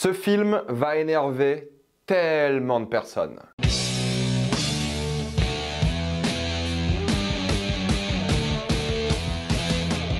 Ce film va énerver tellement de personnes.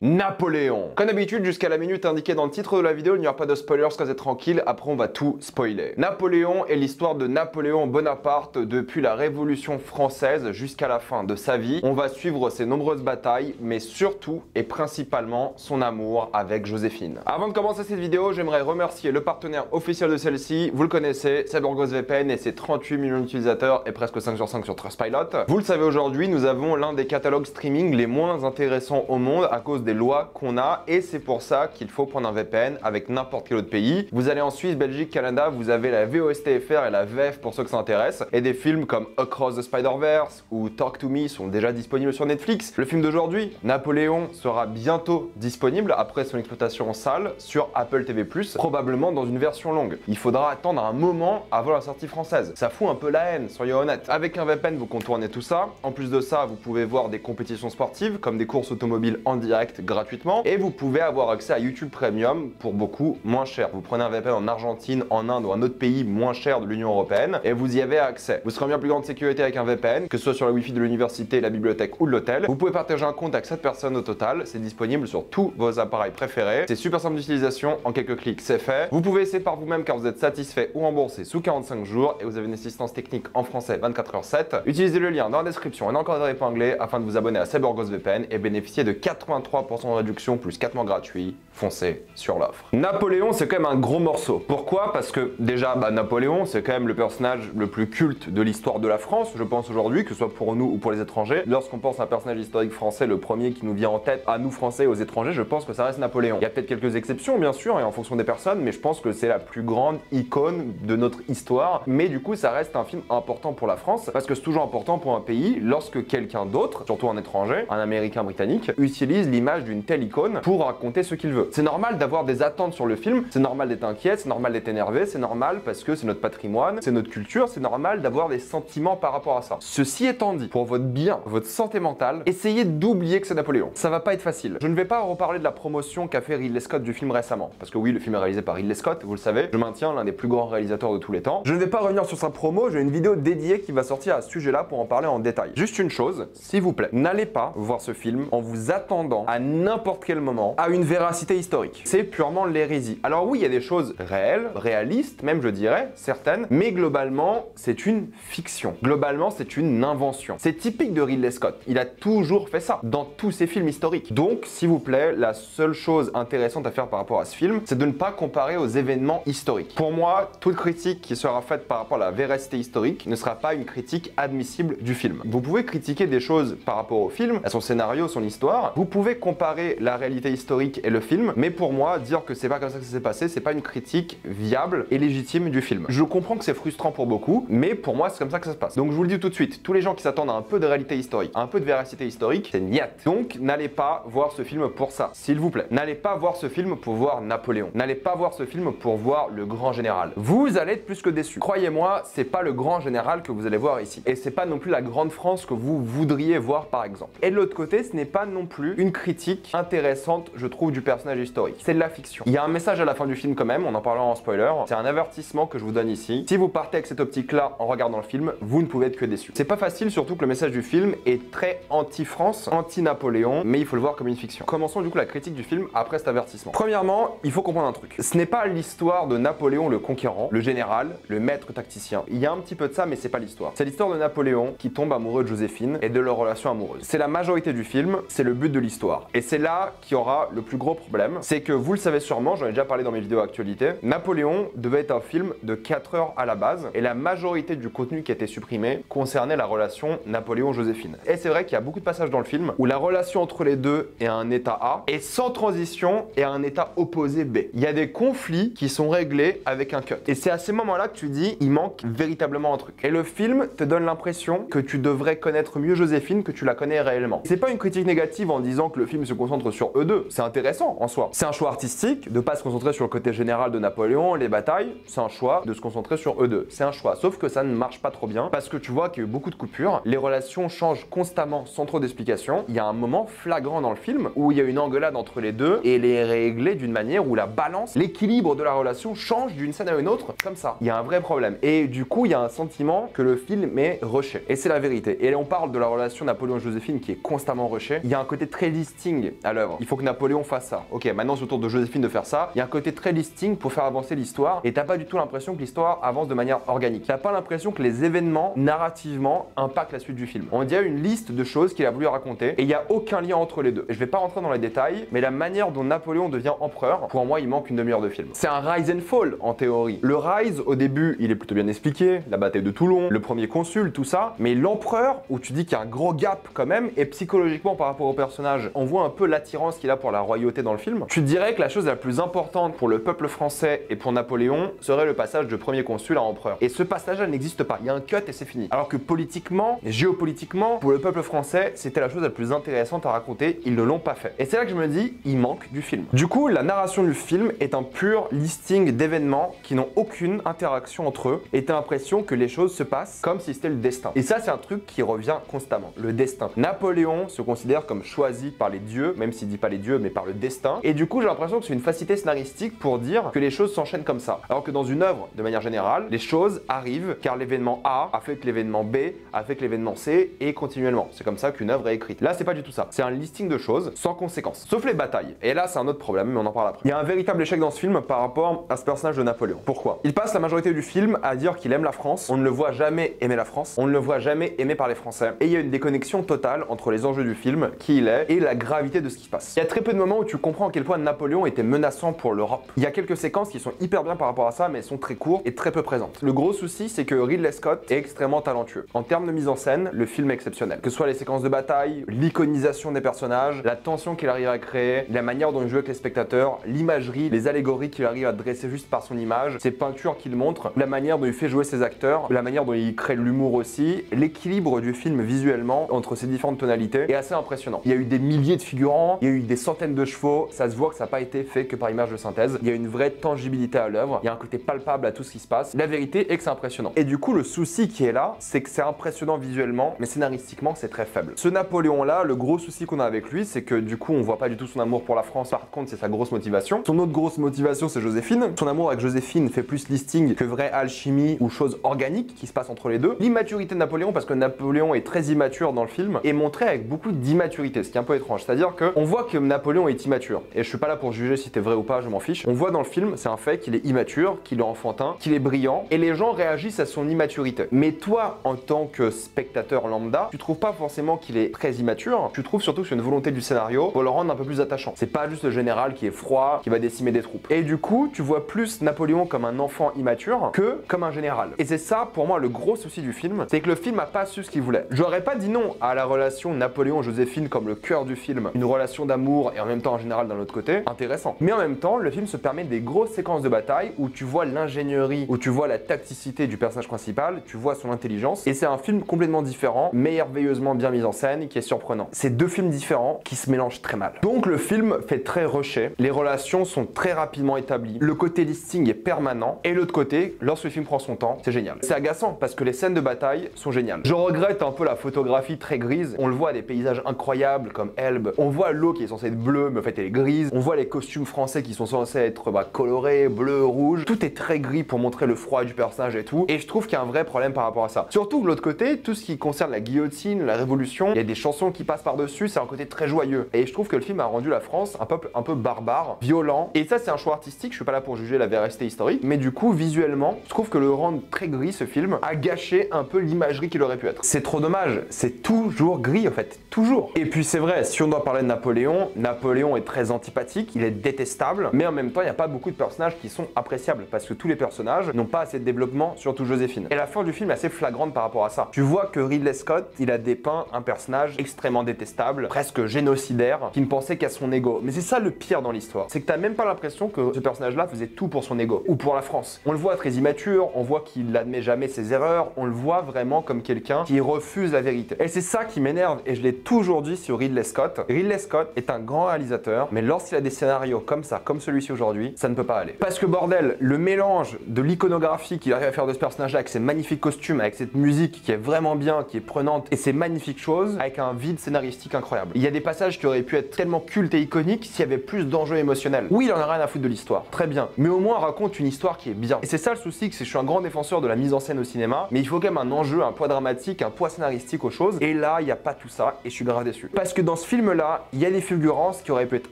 Napoléon. Comme d'habitude, jusqu'à la minute indiquée dans le titre de la vidéo, il n'y aura pas de spoilers, soyez tranquille, après on va tout spoiler. Napoléon est l'histoire de Napoléon Bonaparte depuis la Révolution française jusqu'à la fin de sa vie. On va suivre ses nombreuses batailles, mais surtout et principalement son amour avec Joséphine. Avant de commencer cette vidéo, j'aimerais remercier le partenaire officiel de celle-ci, vous le connaissez, CyberGhostVPN et ses 38 millions d'utilisateurs et presque 5 sur 5 sur Trustpilot. Vous le savez aujourd'hui, nous avons l'un des catalogues streaming les moins intéressants au monde à cause des lois qu'on a, et c'est pour ça qu'il faut prendre un VPN avec n'importe quel autre pays. Vous allez en Suisse, Belgique, Canada, vous avez la VOSTFR et la VF pour ceux que ça intéresse, et des films comme Across the Spider-Verse ou Talk to Me sont déjà disponibles sur Netflix. Le film d'aujourd'hui, Napoléon, sera bientôt disponible après son exploitation en salle sur Apple TV+, probablement dans une version longue. Il faudra attendre un moment avant la sortie française. Ça fout un peu la haine, soyez honnêtes. Avec un VPN, vous contournez tout ça. En plus de ça, vous pouvez voir des compétitions sportives comme des courses automobiles en direct gratuitement, et vous pouvez avoir accès à YouTube Premium pour beaucoup moins cher. Vous prenez un VPN en Argentine, en Inde ou un autre pays moins cher de l'Union Européenne et vous y avez accès. Vous serez en bien plus grande sécurité avec un VPN, que ce soit sur le Wi-Fi de l'université, la bibliothèque ou de l'hôtel. Vous pouvez partager un compte avec 7 personnes au total. C'est disponible sur tous vos appareils préférés. C'est super simple d'utilisation, en quelques clics c'est fait. Vous pouvez essayer par vous-même car vous êtes satisfait ou remboursé sous 45 jours et vous avez une assistance technique en français 24h7. Utilisez le lien dans la description et dans le cadre épinglé afin de vous abonner à CyberGhostVPN et bénéficier de 83% de réduction plus 4 mois gratuits. Foncez sur l'offre. Napoléon, c'est quand même un gros morceau. Pourquoi? Parce que déjà, Napoléon, c'est quand même le personnage le plus culte de l'histoire de la France, je pense aujourd'hui, que ce soit pour nous ou pour les étrangers. Lorsqu'on pense à un personnage historique français, le premier qui nous vient en tête, à nous Français et aux étrangers, je pense que ça reste Napoléon. Il y a peut-être quelques exceptions, bien sûr, et en fonction des personnes, mais je pense que c'est la plus grande icône de notre histoire. Mais du coup, ça reste un film important pour la France, parce que c'est toujours important pour un pays lorsque quelqu'un d'autre, surtout un étranger, un Américain, britannique, utilise l'image d'une telle icône pour raconter ce qu'il veut. C'est normal d'avoir des attentes sur le film, c'est normal d'être inquiet, c'est normal d'être énervé, c'est normal parce que c'est notre patrimoine, c'est notre culture, c'est normal d'avoir des sentiments par rapport à ça. Ceci étant dit, pour votre bien, votre santé mentale, essayez d'oublier que c'est Napoléon. Ça va pas être facile. Je ne vais pas reparler de la promotion qu'a fait Ridley Scott du film récemment, parce que oui, le film est réalisé par Ridley Scott, vous le savez, je maintiens l'un des plus grands réalisateurs de tous les temps. Je ne vais pas revenir sur sa promo, j'ai une vidéo dédiée qui va sortir à ce sujet-là pour en parler en détail. Juste une chose, s'il vous plaît, n'allez pas voir ce film en vous attendant à n'importe quel moment à une véracité historique. C'est purement l'hérésie. Alors oui, il y a des choses réelles, réalistes, même je dirais, certaines, mais globalement, c'est une fiction. Globalement, c'est une invention. C'est typique de Ridley Scott. Il a toujours fait ça dans tous ses films historiques. Donc, s'il vous plaît, la seule chose intéressante à faire par rapport à ce film, c'est de ne pas comparer aux événements historiques. Pour moi, toute critique qui sera faite par rapport à la véracité historique ne sera pas une critique admissible du film. Vous pouvez critiquer des choses par rapport au film, à son scénario, son histoire. Vous pouvez comparer la réalité historique et le film, mais pour moi, dire que c'est pas comme ça que ça s'est passé, c'est pas une critique viable et légitime du film. Je comprends que c'est frustrant pour beaucoup, mais pour moi, c'est comme ça que ça se passe. Donc je vous le dis tout de suite, tous les gens qui s'attendent à un peu de réalité historique, à un peu de véracité historique, c'est niet. Donc n'allez pas voir ce film pour ça, s'il vous plaît. N'allez pas voir ce film pour voir Napoléon. N'allez pas voir ce film pour voir le grand général. Vous allez être plus que déçus. Croyez-moi, c'est pas le grand général que vous allez voir ici. Et c'est pas non plus la grande France que vous voudriez voir par exemple. Et de l'autre côté, ce n'est pas non plus une critique intéressante, je trouve, du personnage historique. C'est de la fiction. Il y a un message à la fin du film quand même, on en parlera en spoiler. C'est un avertissement que je vous donne ici. Si vous partez avec cette optique-là en regardant le film, vous ne pouvez être que déçu. C'est pas facile, surtout que le message du film est très anti-France, anti-Napoléon, mais il faut le voir comme une fiction. Commençons du coup la critique du film après cet avertissement. Premièrement, il faut comprendre un truc. Ce n'est pas l'histoire de Napoléon le conquérant, le général, le maître tacticien. Il y a un petit peu de ça, mais c'est pas l'histoire. C'est l'histoire de Napoléon qui tombe amoureux de Joséphine et de leur relation amoureuse. C'est la majorité du film, c'est le but de l'histoire. Et c'est là qu'il y aura le plus gros problème, c'est que vous le savez sûrement, j'en ai déjà parlé dans mes vidéos actualité, Napoléon devait être un film de 4 heures à la base et la majorité du contenu qui a été supprimé concernait la relation Napoléon-Joséphine. Et c'est vrai qu'il y a beaucoup de passages dans le film où la relation entre les deux est à un état A et sans transition est à un état opposé B. Il y a des conflits qui sont réglés avec un cut. Et c'est à ces moments-là que tu dis, il manque véritablement un truc. Et le film te donne l'impression que tu devrais connaître mieux Joséphine que tu la connais réellement. C'est pas une critique négative en disant que le film film se concentre sur eux deux. C'est intéressant en soi. C'est un choix artistique de pas se concentrer sur le côté général de Napoléon, les batailles. C'est un choix de se concentrer sur eux deux. C'est un choix. Sauf que ça ne marche pas trop bien parce que tu vois qu'il y a eu beaucoup de coupures. Les relations changent constamment sans trop d'explications. Il y a un moment flagrant dans le film où il y a une engueulade entre les deux et elle est réglée d'une manière où la balance, l'équilibre de la relation change d'une scène à une autre comme ça. Il y a un vrai problème. Et du coup, il y a un sentiment que le film est rushé. Et c'est la vérité. Et on parle de la relation Napoléon-Joséphine qui est constamment rushée. Il y a un côté très listing à l'œuvre. Il faut que Napoléon fasse ça. Ok, maintenant c'est au tour de Joséphine de faire ça. Il y a un côté très listing pour faire avancer l'histoire et t'as pas du tout l'impression que l'histoire avance de manière organique. T'as pas l'impression que les événements narrativement impactent la suite du film. On dirait une liste de choses qu'il a voulu raconter et il y a aucun lien entre les deux. Je vais pas rentrer dans les détails, mais la manière dont Napoléon devient empereur, pour moi il manque une demi-heure de film. C'est un rise and fall en théorie. Le rise au début il est plutôt bien expliqué, la bataille de Toulon, le premier consul, tout ça, mais l'empereur où tu dis qu'il y a un gros gap quand même et psychologiquement par rapport au personnage, on voit un peu l'attirance qu'il a pour la royauté dans le film. Tu dirais que la chose la plus importante pour le peuple français et pour Napoléon serait le passage de premier consul à empereur. Et ce passage-là n'existe pas. Il y a un cut et c'est fini. Alors que politiquement, géopolitiquement, pour le peuple français, c'était la chose la plus intéressante à raconter. Ils ne l'ont pas fait. Et c'est là que je me dis, il manque du film. Du coup, la narration du film est un pur listing d'événements qui n'ont aucune interaction entre eux et t'as l'impression que les choses se passent comme si c'était le destin. Et ça, c'est un truc qui revient constamment. Le destin. Napoléon se considère comme choisi par les dieux, même s'il dit pas les dieux, mais par le destin. Et du coup, j'ai l'impression que c'est une facilité scénaristique pour dire que les choses s'enchaînent comme ça. Alors que dans une œuvre, de manière générale, les choses arrivent car l'événement A a fait que l'événement B a fait que l'événement C et continuellement. C'est comme ça qu'une œuvre est écrite. Là, c'est pas du tout ça. C'est un listing de choses sans conséquence. Sauf les batailles. Et là, c'est un autre problème, mais on en parle après. Il y a un véritable échec dans ce film par rapport à ce personnage de Napoléon. Pourquoi? Il passe la majorité du film à dire qu'il aime la France. On ne le voit jamais aimer la France. On ne le voit jamais aimé par les Français. Et il y a une déconnexion totale entre les enjeux du film, qui il est, et la gravité de ce qui se passe. Il y a très peu de moments où tu comprends à quel point Napoléon était menaçant pour l'Europe. Il y a quelques séquences qui sont hyper bien par rapport à ça, mais elles sont très courtes et très peu présentes. Le gros souci, c'est que Ridley Scott est extrêmement talentueux. En termes de mise en scène, le film est exceptionnel. Que ce soit les séquences de bataille, l'iconisation des personnages, la tension qu'il arrive à créer, la manière dont il joue avec les spectateurs, l'imagerie, les allégories qu'il arrive à dresser juste par son image, ses peintures qu'il montre, la manière dont il fait jouer ses acteurs, la manière dont il crée de l'humour aussi, l'équilibre du film visuellement entre ces différentes tonalités est assez impressionnant. Il y a eu des milliers de figurants, il y a eu des centaines de chevaux, ça se voit que ça n'a pas été fait que par image de synthèse. Il y a une vraie tangibilité à l'œuvre, il y a un côté palpable à tout ce qui se passe. La vérité est que c'est impressionnant. Et du coup, le souci qui est là, c'est que c'est impressionnant visuellement, mais scénaristiquement, c'est très faible. Ce Napoléon-là, le gros souci qu'on a avec lui, c'est que du coup, on voit pas du tout son amour pour la France. Par contre, c'est sa grosse motivation. Son autre grosse motivation, c'est Joséphine. Son amour avec Joséphine fait plus listing que vraie alchimie ou chose organique qui se passe entre les deux. L'immaturité de Napoléon, parce que Napoléon est très immature dans le film, est montré avec beaucoup d'immaturité, ce qui est un peu étrange. C'est-à-dire qu'on voit que Napoléon est immature. Et je suis pas là pour juger si c'était vrai ou pas, je m'en fiche. On voit dans le film, c'est un fait qu'il est immature, qu'il est enfantin, qu'il est brillant, et les gens réagissent à son immaturité. Mais toi, en tant que spectateur lambda, tu trouves pas forcément qu'il est très immature, tu trouves surtout que c'est une volonté du scénario pour le rendre un peu plus attachant. C'est pas juste le général qui est froid, qui va décimer des troupes. Et du coup, tu vois plus Napoléon comme un enfant immature que comme un général. Et c'est ça, pour moi, le gros souci du film, c'est que le film a pas su ce qu'il voulait. J'aurais pas dit non à la relation Napoléon-Joséphine comme le cœur du film, une relation d'amour et en même temps un général d'un autre côté, intéressant. Mais en même temps, le film se permet des grosses séquences de bataille où tu vois l'ingénierie, où tu vois la tacticité du personnage principal, tu vois son intelligence, et c'est un film complètement différent, merveilleusement bien mis en scène, qui est surprenant. C'est deux films différents qui se mélangent très mal. Donc le film fait très rushé, les relations sont très rapidement établies, le côté listing est permanent, et l'autre côté, lorsque le film prend son temps, c'est génial. C'est agaçant parce que les scènes de bataille sont géniales. Je regrette un peu la photographie très grise, on le voit à des paysages incroyables comme Elbe, on voit l'eau qui est censée être bleue, mais en fait elle est grise, on voit les costumes français qui sont censés être colorés, bleu, rouge, tout est très gris pour montrer le froid du personnage et tout, et je trouve qu'il y a un vrai problème par rapport à ça. Surtout de l'autre côté, tout ce qui concerne la guillotine, la révolution, il y a des chansons qui passent par-dessus, c'est un côté très joyeux. Et je trouve que le film a rendu la France un peuple un peu barbare, violent, et ça c'est un choix artistique, je suis pas là pour juger la véracité historique, mais du coup visuellement, je trouve que le rendre très gris ce film a gâché un peu l'imagerie qu'il aurait pu être. C'est trop dommage, c'est toujours gris en fait, toujours. Et puis c'est vrai, si on doit parler de Napoléon, Napoléon est très antipathique, il est détestable, mais en même temps il n'y a pas beaucoup de personnages qui sont appréciables, parce que tous les personnages n'ont pas assez de développement, surtout Joséphine. Et la fin du film est assez flagrante par rapport à ça. Tu vois que Ridley Scott, il a dépeint un personnage extrêmement détestable, presque génocidaire, qui ne pensait qu'à son ego. Mais c'est ça le pire dans l'histoire, c'est que t'as même pas l'impression que ce personnage-là faisait tout pour son ego, ou pour la France. On le voit très immature, on voit qu'il n'admet jamais ses erreurs, on le voit vraiment comme quelqu'un qui refuse la vérité. Et c'est ça qui m'énerve, et je l'ai toujours dit sur Ridley Scott, Ridley Scott est un grand réalisateur, mais lorsqu'il a des scénarios comme ça, comme celui-ci aujourd'hui, ça ne peut pas aller. Parce que bordel, le mélange de l'iconographie qu'il arrive à faire de ce personnage-là, avec ses magnifiques costumes, avec cette musique qui est vraiment bien, qui est prenante, et ces magnifiques choses, avec un vide scénaristique incroyable. Il y a des passages qui auraient pu être tellement cultes et iconiques s'il y avait plus d'enjeux émotionnels. Oui, il en a rien à foutre de l'histoire, très bien, mais au moins raconte une histoire qui est bien. Et c'est ça le souci, que je suis un grand défenseur de la mise en scène au cinéma, mais il faut quand même un enjeu, un poids dramatique, un poids scénaristique aux choses, et là, il n'y a pas tout ça, et je suis grave déçu. Parce que dans ce film-là, il y a des fulgurances qui auraient pu être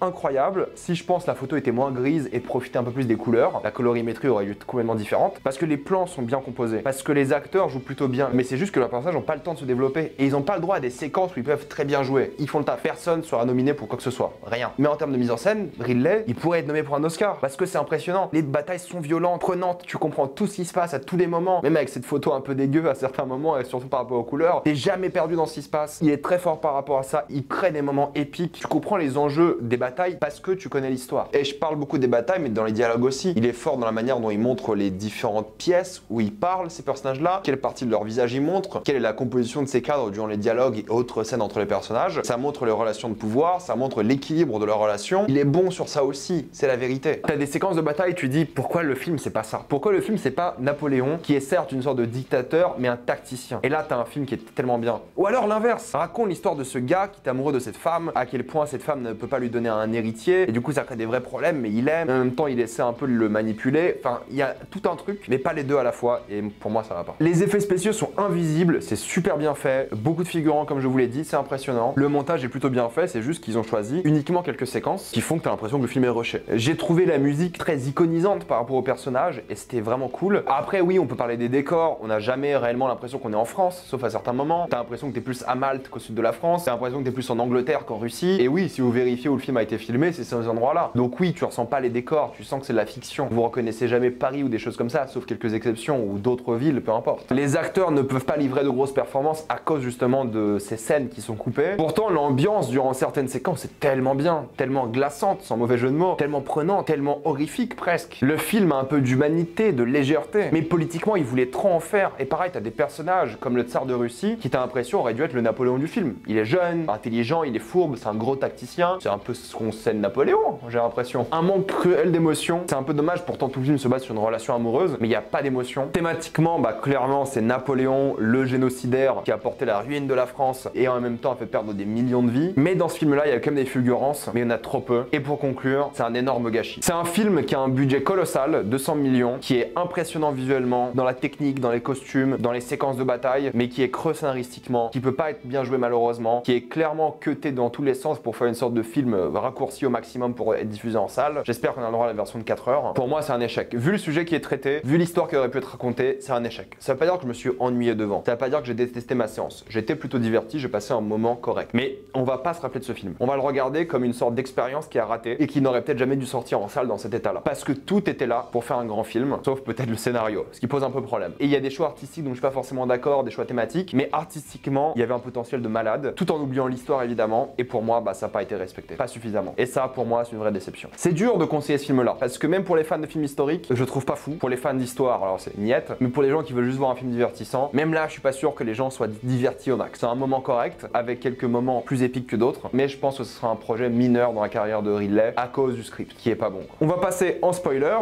incroyables si je pense la photo était moins grise et profiter un peu plus des couleurs. La colorimétrie aurait dû être complètement différente, parce que les plans sont bien composés, parce que les acteurs jouent plutôt bien, mais c'est juste que leurs personnages n'ont pas le temps de se développer, et ils n'ont pas le droit à des séquences où ils peuvent très bien jouer. Ils font le taf, personne sera nominé pour quoi que ce soit, rien. Mais en termes de mise en scène, Ridley, il pourrait être nommé pour un Oscar, parce que c'est impressionnant. Les batailles sont violentes, prenantes, tu comprends tout ce qui se passe à tous les moments, même avec cette photo un peu dégueu à certains moments, et surtout par rapport aux couleurs, t'es jamais perdu dans ce qui se passe. Il est très fort par rapport à ça, il crée des moments épiques, tu comprends les enjeux des batailles parce que tu connais l'histoire. Et je parle beaucoup des batailles, mais dans les dialogues aussi. Il est fort dans la manière dont il montre les différentes pièces où il parle, ces personnages-là, quelle partie de leur visage il montre, quelle est la composition de ces cadres durant les dialogues et autres scènes entre les personnages. Ça montre les relations de pouvoir, ça montre l'équilibre de leurs relations. Il est bon sur ça aussi, c'est la vérité. T'as des séquences de bataille, tu dis pourquoi le film c'est pas ça? Pourquoi le film c'est pas Napoléon, qui est certes une sorte de dictateur, mais un tacticien? Et là t'as un film qui est tellement bien. Ou alors l'inverse, raconte l'histoire de ce gars qui est amoureux de cette femme, à quel point cette femme ne peut pas lui donner un héritier, et du coup ça crée des vrais problèmes, mais il aime, en même temps il essaie un peu de le manipuler, enfin il y a tout un truc, mais pas les deux à la fois, et pour moi ça va pas. Les effets spéciaux sont invisibles, c'est super bien fait, beaucoup de figurants comme je vous l'ai dit, c'est impressionnant. Le montage est plutôt bien fait, c'est juste qu'ils ont choisi uniquement quelques séquences qui font que t'as l'impression que le film est rushé. J'ai trouvé la musique très iconisante par rapport au personnage, et c'était vraiment cool. Après oui, on peut parler des décors, on n'a jamais réellement l'impression qu'on est en France, sauf à certains moments. T'as l'impression que t'es plus à Malte qu'au sud de la France, t'as l'impression que t'es plus en Angleterre qu'en Russie, et oui, si vous vérifiez où le film a été filmé, c'est ces endroits-là. Donc oui, tu ressens pas les décors, tu sens que c'est de la fiction. Vous reconnaissez jamais Paris ou des choses comme ça, sauf quelques exceptions, ou d'autres villes, peu importe. Les acteurs ne peuvent pas livrer de grosses performances à cause justement de ces scènes qui sont coupées. Pourtant, l'ambiance durant certaines séquences est tellement bien, tellement glaçante, sans mauvais jeu de mots, tellement prenante, tellement horrifique presque. Le film a un peu d'humanité, de légèreté, mais politiquement, il voulait trop en faire. Et pareil, t'as des personnages comme le tsar de Russie qui, t'as l'impression, aurait dû être le Napoléon du film. Il est jeune, intelligent, il est fourbe, c'est un gros tacticien. C'est un peu ce qu'on sait de Napoléon, j'ai l'impression. Un manque cruel d'émotion. C'est un peu dommage, pourtant tout le film se base sur une relation amoureuse, mais il n'y a pas d'émotion. Thématiquement, bah clairement, c'est Napoléon, le génocidaire, qui a porté la ruine de la France et en même temps a fait perdre des millions de vies. Mais dans ce film-là, il y a quand même des fulgurances, mais il y en a trop peu. Et pour conclure, c'est un énorme gâchis. C'est un film qui a un budget colossal, 200 millions, qui est impressionnant visuellement, dans la technique, dans les costumes, dans les séquences de bataille, mais qui est creux scénaristiquement, qui peut pas être bien joué malheureusement, qui est clairement cuté dans tous les sens pour faire une sorte de film raccourci au maximum pour être diffusé en salle. J'espère qu'on a le droit à la version de 4 heures. Pour moi, c'est un échec. Vu le sujet qui est traité, vu l'histoire qui aurait pu être racontée, c'est un échec. Ça veut pas dire que je me suis ennuyé devant. Ça veut pas dire que j'ai détesté ma séance. J'étais plutôt diverti, j'ai passé un moment correct. Mais on va pas se rappeler de ce film. On va le regarder comme une sorte d'expérience qui a raté et qui n'aurait peut-être jamais dû sortir en salle dans cet état-là. Parce que tout était là pour faire un grand film, sauf peut-être le scénario, ce qui pose un peu problème. Et il y a des choix artistiques dont je suis pas forcément d'accord, des choix thématiques, mais artistiquement, il y avait un potentiel de malade, tout en oubliant l'histoire évidemment, et pour moi, bah ça n'a pas été respecté. Pas suffisamment. Et ça, pour moi, c'est une vraie déception. C'est dur de conseiller ce film-là, parce que même pour les fans de films historiques, je trouve pas fou. Pour les fans d'histoire, alors c'est niette, mais pour les gens qui veulent juste voir un film divertissant, même là, je suis pas sûr que les gens soient divertis au max. C'est un moment correct, avec quelques moments plus épiques que d'autres, mais je pense que ce sera un projet mineur dans la carrière de Ridley à cause du script, qui est pas bon. On va passer en spoiler.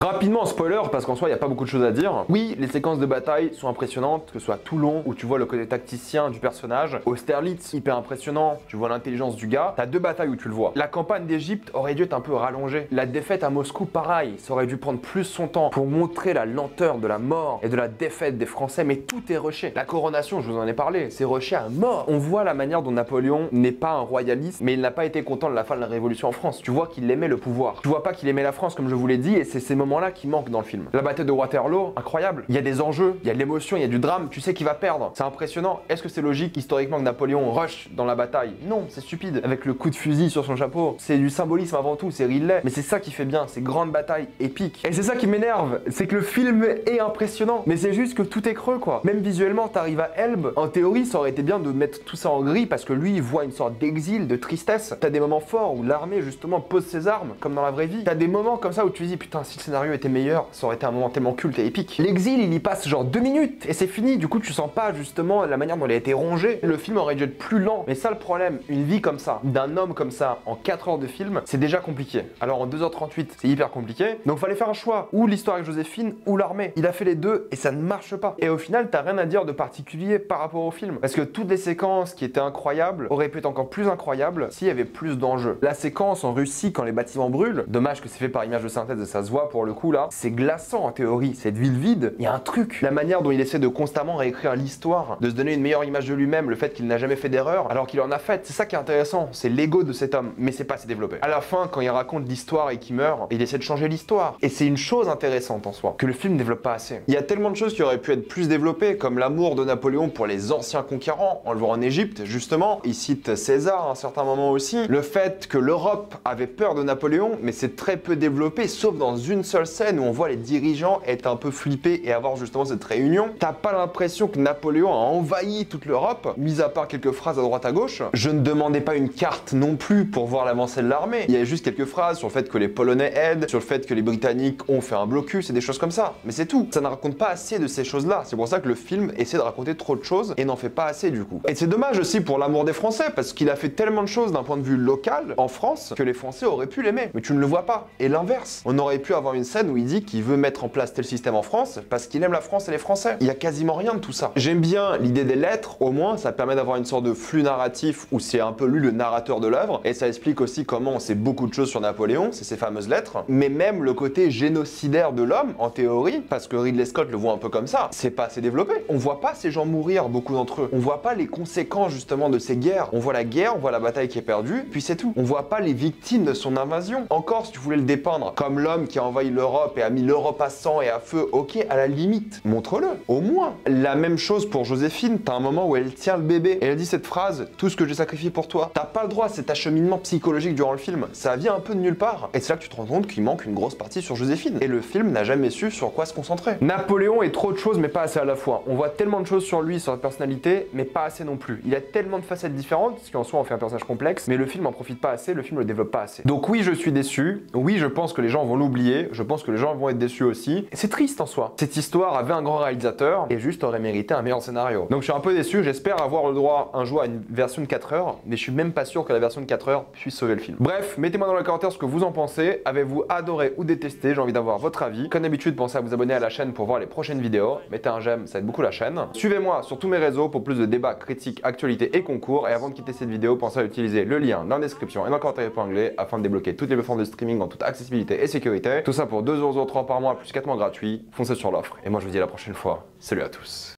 Rapidement en spoiler, parce qu'en soi il n'y a pas beaucoup de choses à dire. Oui, les séquences de bataille sont impressionnantes, que ce soit Toulon, où tu vois le côté tacticien du personnage, Austerlitz, hyper impressionnant, tu vois l'intelligence du gars. T'as deux batailles où tu le vois. La campagne d'Égypte aurait dû être un peu rallongée. La défaite à Moscou, pareil, ça aurait dû prendre plus son temps pour montrer la lenteur de la mort et de la défaite des Français, mais tout est rushé. La coronation, je vous en ai parlé, c'est rushé à mort. On voit la manière dont Napoléon n'est pas un royaliste, mais il n'a pas été content de la fin de la Révolution en France. Tu vois qu'il aimait le pouvoir. Tu vois pas qu'il aimait la France, comme je vous l'ai dit, et c'est ces moments-là qui manquent dans le film. La bataille de Waterloo, incroyable. Il y a des enjeux, il y a de l'émotion, il y a du drame, tu sais qu'il va perdre. C'est impressionnant. Est-ce que c'est logique historiquement que Napoléon rush dans la bataille? Non, c'est stupide. Avec le coup de fusil sur son chapeau, c'est du symbolisme avant tout, c'est Ridley. Mais c'est ça qui fait bien, ces grandes batailles épiques. Et c'est ça qui m'énerve, c'est que le film est impressionnant, mais c'est juste que tout est creux quoi. Même visuellement, t'arrives à Elbe, en théorie, ça aurait été bien de mettre tout ça en gris parce que lui, il voit une sorte d'exil, de tristesse. T'as des moments forts où l'armée justement pose ses armes, comme dans la vraie vie. T'as des moments comme ça où tu te dis putain, si le scénario scénario était meilleur, ça aurait été un moment tellement culte et épique. L'exil, il y passe genre 2 minutes et c'est fini. Du coup, tu sens pas justement la manière dont il a été rongé. Le film aurait dû être plus lent. Mais ça, le problème, une vie comme ça, d'un homme comme ça, en 4 heures de film, c'est déjà compliqué. Alors en 2h38, c'est hyper compliqué. Donc fallait faire un choix, ou l'histoire avec Joséphine, ou l'armée. Il a fait les deux et ça ne marche pas. Et au final, t'as rien à dire de particulier par rapport au film. Parce que toutes les séquences qui étaient incroyables auraient pu être encore plus incroyables s'il y avait plus d'enjeux. La séquence en Russie quand les bâtiments brûlent, dommage que c'est fait par image de synthèse et ça se voit pour le coup là, c'est glaçant en théorie. Cette ville vide, il y a un truc. La manière dont il essaie de constamment réécrire l'histoire, de se donner une meilleure image de lui-même, le fait qu'il n'a jamais fait d'erreur, alors qu'il en a fait, c'est ça qui est intéressant. C'est l'ego de cet homme, mais c'est pas assez développé. À la fin, quand il raconte l'histoire et qu'il meurt, il essaie de changer l'histoire. Et c'est une chose intéressante en soi, que le film ne développe pas assez. Il y a tellement de choses qui auraient pu être plus développées, comme l'amour de Napoléon pour les anciens conquérants, on le voit en Égypte, justement. Il cite César à un certain moment aussi. Le fait que l'Europe avait peur de Napoléon, mais c'est très peu développé, sauf dans une seule scène où on voit les dirigeants être un peu flippés et avoir justement cette réunion. T'as pas l'impression que Napoléon a envahi toute l'Europe, mis à part quelques phrases à droite à gauche. Je ne demandais pas une carte non plus pour voir l'avancée de l'armée. Il y avait juste quelques phrases sur le fait que les Polonais aident, sur le fait que les Britanniques ont fait un blocus et des choses comme ça. Mais c'est tout. Ça ne raconte pas assez de ces choses-là. C'est pour ça que le film essaie de raconter trop de choses et n'en fait pas assez du coup. Et c'est dommage aussi pour l'amour des Français parce qu'il a fait tellement de choses d'un point de vue local en France que les Français auraient pu l'aimer. Mais tu ne le vois pas. Et l'inverse. On aurait pu avoir une scène où il dit qu'il veut mettre en place tel système en France parce qu'il aime la France et les Français. Il y a quasiment rien de tout ça. J'aime bien l'idée des lettres, au moins ça permet d'avoir une sorte de flux narratif où c'est un peu lui le narrateur de l'œuvre et ça explique aussi comment on sait beaucoup de choses sur Napoléon, c'est ces fameuses lettres. Mais même le côté génocidaire de l'homme, en théorie, parce que Ridley Scott le voit un peu comme ça, c'est pas assez développé. On voit pas ces gens mourir, beaucoup d'entre eux. On voit pas les conséquences justement de ces guerres. On voit la guerre, on voit la bataille qui est perdue, puis c'est tout. On voit pas les victimes de son invasion. Encore, si tu voulais le dépeindre comme l'homme qui a envahi l'Europe et a mis l'Europe à sang et à feu, ok, à la limite, montre-le, au moins. La même chose pour Joséphine, t'as un moment où elle tient le bébé et elle dit cette phrase, tout ce que j'ai sacrifié pour toi. T'as pas le droit à cet acheminement psychologique durant le film, ça vient un peu de nulle part. Et c'est là que tu te rends compte qu'il manque une grosse partie sur Joséphine. Et le film n'a jamais su sur quoi se concentrer. Napoléon est trop de choses mais pas assez à la fois. On voit tellement de choses sur lui, sur sa personnalité, mais pas assez non plus. Il a tellement de facettes différentes, ce qui en soi en fait un personnage complexe, mais le film en profite pas assez, le film le développe pas assez. Donc oui, je suis déçu, oui, je pense que les gens vont l'oublier, je pense que les gens vont être déçus aussi. Et c'est triste en soi. Cette histoire avait un grand réalisateur et juste aurait mérité un meilleur scénario. Donc je suis un peu déçu, j'espère avoir le droit un jour à une version de 4 heures, mais je suis même pas sûr que la version de 4 heures puisse sauver le film. Bref, mettez-moi dans les commentaires ce que vous en pensez. Avez-vous adoré ou détesté? J'ai envie d'avoir votre avis. Comme d'habitude, pensez à vous abonner à la chaîne pour voir les prochaines vidéos. Mettez un j'aime, ça aide beaucoup la chaîne. Suivez-moi sur tous mes réseaux pour plus de débats, critiques, actualités et concours. Et avant de quitter cette vidéo, pensez à utiliser le lien dans la description et dans le commentaire épinglé afin de débloquer toutes les plateformes de streaming en toute accessibilité et sécurité. Tout ça pour 2,03€ par mois plus 4 mois gratuits. Foncez sur l'offre. Et moi je vous dis à la prochaine fois. Salut à tous.